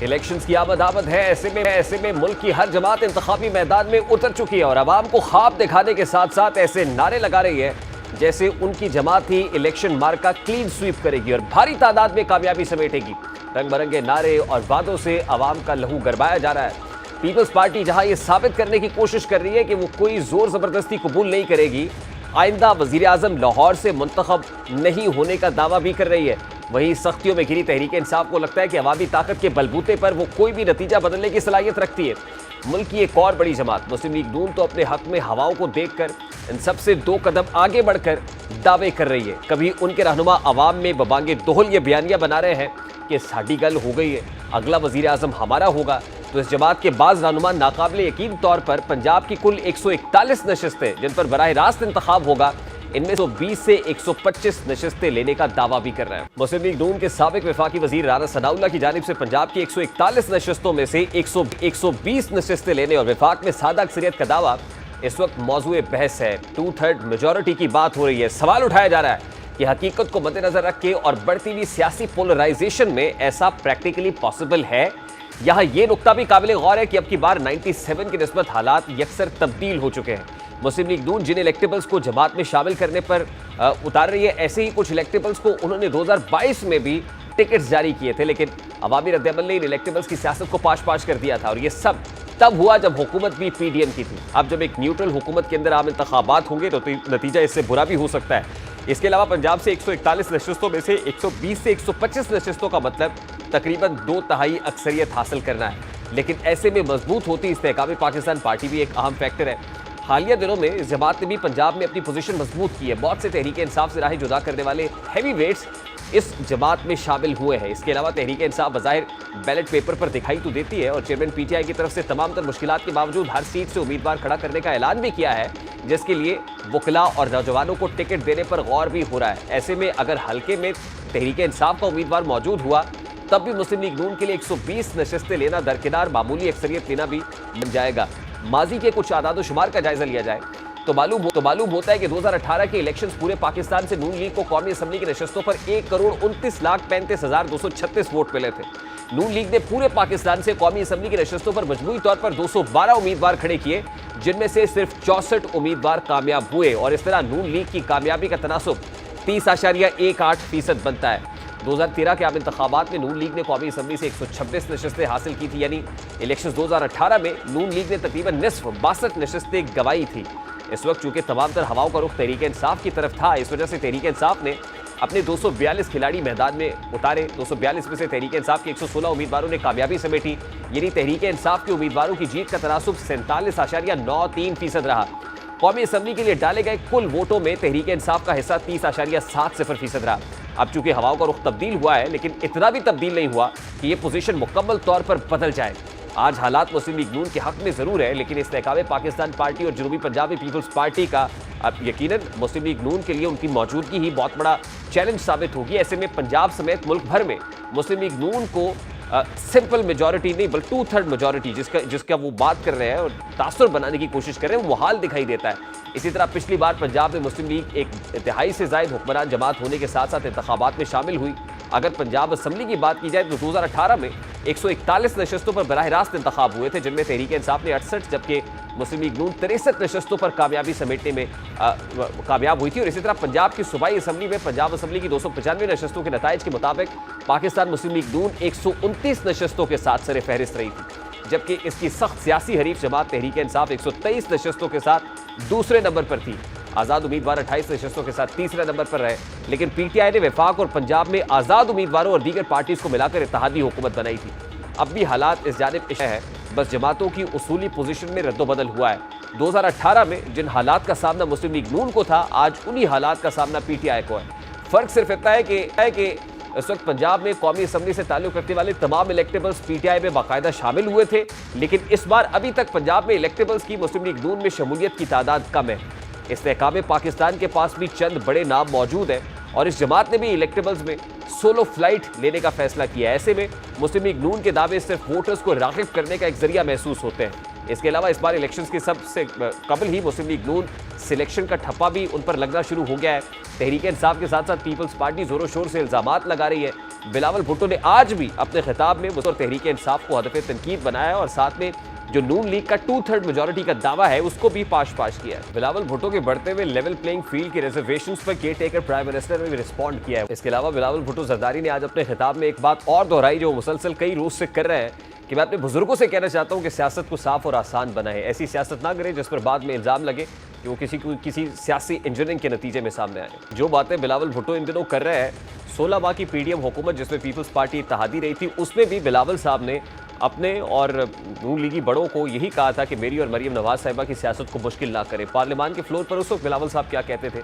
Elections की आमद है। ऐसे में मुल्क की हर जमात इंतखाबी मैदान में उतर चुकी है और आवाम को ख्वाब दिखाने के साथ साथ ऐसे नारे लगा रही है जैसे उनकी जमात ही इलेक्शन मार्का क्लीन स्वीप करेगी और भारी तादाद में कामयाबी समेटेगी। रंग बिरंगे नारे और वादों से आवाम का लहू गरमाया जा रहा है। पीपल्स पार्टी जहां यह साबित करने की कोशिश कर रही है कि वो कोई जोर जबरदस्ती कबूल नहीं करेगी, आइंदा वजीर आजम लाहौर से मुंतखब नहीं होने का दावा भी कर रही है, वहीं सख्तियों में घिरी तहरीक इंसाफ को लगता है कि अवामी ताकत के बलबूते पर वो कोई भी नतीजा बदलने की सलाहियत रखती है। मुल्क की एक और बड़ी जमात मुस्लिम लीग नून तो अपने हक में हवाओं को देखकर इन सबसे 2 कदम आगे बढ़कर दावे कर रही है। कभी उनके रहनुमा अवाम में बबांगे दोहल ये बयानियां बना रहे हैं कि साड़ी गल हो गई है, अगला वजीर आजम हमारा होगा, तो इस जमात के बाज़ रहनुमा नाकाबिले यकीन तौर पर पंजाब की कुल 141 नशस्तें जिन पर बराह रास्त इंतखाब होगा, इनमें 120 से 125 नशस्तें लेने का दावा भी कर रहे हैं। मुस्लिम लीग नून के साबिक वफाकी वजीर राना सनाउल्लाह की जानिब से पंजाब की 141 नशस्तों में से 120 नशस्तें लेने और वफाक में सादा अक्सरियत का दावा इस वक्त मौजूए बहस है। 2/3 मेजॉरिटी की बात हो रही है। सवाल उठाया जा रहा है कि हकीकत को मद्देनजर रख के और बढ़ती हुई सियासी पोलराइजेशन में ऐसा प्रैक्टिकली पॉसिबल है। यहाँ ये नुकता भी काबिल गौर है कि अब की बार 97 की निस्बत हालात यकसर तब्दील हो चुके हैं। मुस्लिम लीग नून जिन इलेक्टेबल्स को जमात में शामिल करने पर उतार रही है, ऐसे ही कुछ इलेक्टेबल्स को उन्होंने 2022 में भी टिकट्स जारी किए थे, लेकिन अवामी रद्द-ए-अमल ने इन इलेक्टेबल्स की सियासत को पाश कर दिया था और ये सब तब हुआ जब हुकूमत भी पीडीएम की थी। अब जब एक न्यूट्रल हुकूमत के अंदर आम इंतखाबात होंगे तो नतीजा इससे बुरा भी हो सकता है। इसके अलावा पंजाब से 141 नशस्तों में से 120 से 125 नशस्तों का मतलब तकरीबन 2/3 अक्सरियत हासिल करना है, लेकिन ऐसे में मजबूत होती इस्तेहकाम पाकिस्तान पार्टी भी एक अहम फैक्टर है। हालिया दिनों में इस जमात ने भी पंजाब में अपनी पोजीशन मजबूत की है। बहुत से तहरीक इंसाफ से राह जुदा करने वाले हैवी वेट्स इस जमात में शामिल हुए हैं। इसके अलावा तहरीक इंसाफ बज़ाहिर बैलेट पेपर पर दिखाई तो देती है और चेयरमैन पीटीआई की तरफ से तमाम तर मुश्किलात के बावजूद हर सीट से उम्मीदवार खड़ा करने का ऐलान भी किया है, जिसके लिए वकला और नौजवानों को टिकट देने पर गौर भी हो रहा है। ऐसे में अगर हल्के में तहरीक इंसाफ का उम्मीदवार मौजूद हुआ तब भी मुस्लिम लीग नून के लिए 120 नशस्तें लेना दरकिनार मामूली अक्सरियत लेना भी बन जाएगा। माजी के कुछ आदाद शुमार का जायजा लिया जाए तो मालूम होता है कि 2018 के इलेक्शंस पूरे पाकिस्तान से नून लीग को कौमी असम्बली की नशस्तों पर 1,29,35,236 वोट मिले थे। नून लीग ने पूरे पाकिस्तान से कौमी असम्बली की नशस्तों पर मजमूई तौर पर 212 उम्मीदवार खड़े किए, जिनमें से सिर्फ 64 उम्मीदवार कामयाब हुए और इस तरह नून लीग की कामयाबी का तनासुब 30.18% बनता है। 2013 के आम इंतखाबात में नून लीग ने कौमी असम्बली से 126 नशस्तें हासिल की थी, यानी इलेक्शन 2018 में नून लीग ने तकरीबन निस्फ 62 नशस्तें गंवाई थी। इस वक्त चूंकि तमाम तर हवाओं का रुख तहरीक इंसाफ की तरफ था, इस वजह से तहरीक इंसाफ ने अपने 242 खिलाड़ी मैदान में उतारे। 242 में से तहरीक इंसाफ के 116 उम्मीदवारों ने कामयाबी समेटी, यानी तहरीक इंसाफ के उम्मीदवारों की जीत का तनासुब 47.93% रहा। कौमी असम्बली के लिए डाले गए कुल वोटों में तहरीक इंसाफ का हिस्सा 30.70% रहा। अब चूंकि हवाओं का रुख तब्दील हुआ है, लेकिन इतना भी तब्दील नहीं हुआ कि यह पोजीशन मुकम्मल तौर पर बदल जाए। आज हालात मुस्लिम लीग नून के हक में जरूर है, लेकिन इस्तेहकाम पाकिस्तान पार्टी और जनूबी पंजाबी पीपल्स पार्टी का अब यकीनन मुस्लिम लीग नून के लिए उनकी मौजूदगी ही बहुत बड़ा चैलेंज साबित होगी। ऐसे में पंजाब समेत मुल्क भर में मुस्लिम लीग नून को सिंपल मेजॉरिटी नहीं बल्कि 2/3 मेजॉरिटी जिसका वो बात कर रहे हैं और तासुर बनाने की कोशिश कर रहे हैं, वो हाल दिखाई देता है। इसी तरह पिछली बार पंजाब में मुस्लिम लीग एक तिहाई से ज़ायद हुक्मरान जमात होने के साथ साथ इंतखाबात में शामिल हुई। अगर पंजाब असम्बली की बात की जाए तो 2018 में 141 नशस्तों पर बराह रास्त इंतखाब हुए थे, जिनमें तहरीक इंसाफ ने 68 जबकि मुस्लिम लीग नून 63 नशस्तों पर कामयाबी समेटने में कामयाब हुई थी। और इसी तरह पंजाब की सूबाई असम्बली में पंजाब असम्बली की 295 नशस्तों के नताइज के मुताबिक पाकिस्तान मुस्लिम लीग नून 129 नशस्तों के साथ सर फहरिस्त रही थी, जबकि इसकी सख्त सियासी हरीफ जमात तहरीक इंसाफ 123 नशस्तों के साथ दूसरे नंबर पर थी। आज़ाद उम्मीदवार 28 नशस्तों के साथ तीसरे नंबर पर रहे, लेकिन पीटीआई ने वफाक और पंजाब में आज़ाद उम्मीदवारों और दीगर पार्टीज को मिलाकर इत्तेहादी हुकूमत बनाई थी। अब भी हालात इस जानिब इश्क है, बस जमातों की उसूली पोजीशन में रद्दोबदल हुआ है। 2018 में जिन हालात का सामना मुस्लिम लीग नून को था, आज उन्हीं हालात का सामना पीटीआई को है। फर्क सिर्फ इतना है कि इस वक्त पंजाब में कौमी असम्बली से ताल्लुक रखने वाले तमाम इलेक्टेबल्स पीटीआई में बाकायदा शामिल हुए थे, लेकिन इस बार अभी तक पंजाब में इलेक्टेबल्स की मुस्लिम लीग नून में शमूलियत की तादाद कम है। इस्तेहकाम पाकिस्तान के पास भी चंद बड़े नाम मौजूद हैं और इस जमात ने भी इलेक्टेबल्स में सोलो फ्लाइट लेने का फैसला किया है। ऐसे में मुस्लिम लीग नून के दावे सिर्फ वोटर्स को राग़िब करने का एक जरिया महसूस होते हैं। इसके अलावा इस बार इलेक्शंस के सबसे कबल ही मुस्लिम लीग नून सिलेक्शन का ठप्पा भी उन पर लगना शुरू हो गया है। तहरीक इंसाफ के साथ साथ पीपल्स पार्टी जोरों शोर से इल्जामात लगा रही है बिलावल भुट्टो ने आज भी अपने खिताब में मुसर तहरीक इंसाफ को हदफ तनकीद बनाया है और साथ में जो नून लीग का 2/3 मेजॉरिटी का दावा है उसको भी पाश किया है। बिलावल भुट्टो के बढ़ते हुए लेवल प्लेइंग फील्ड के रिजर्वेशंस पर केयर टेकर प्राइम मिनिस्टर ने भी रिस्पॉन्ड किया है। इसके अलावा बिलावल भुट्टो जरदारी ने आज अपने खिताब में एक बात और दोहराई जो मुसलसल कई रोज से कर रहे हैं कि मैं अपने बुजुर्गों से कहना चाहता हूं कि सियासत को साफ और आसान बनाएं, ऐसी सियासत ना करें जिस पर बाद में इल्जाम लगे कि वो किसी सियासी इंजीनियरिंग के नतीजे में सामने आए। जो बातें बिलावल भुट्टो इन दिनों कर रहे हैं, 16 माह की पीडीएम हुकूमत जिसमें पीपल्स पार्टी इत्तेहादी रही थी, उसमें भी बिलावल साहब ने अपने और नून लीगी बड़ों को यही कहा था कि मेरी और मरीम नवाज साहिबा की सियासत को मुश्किल ना करें। पार्लियामान के फ्लोर पर उस वक्त बिलावल साहब क्या कहते थे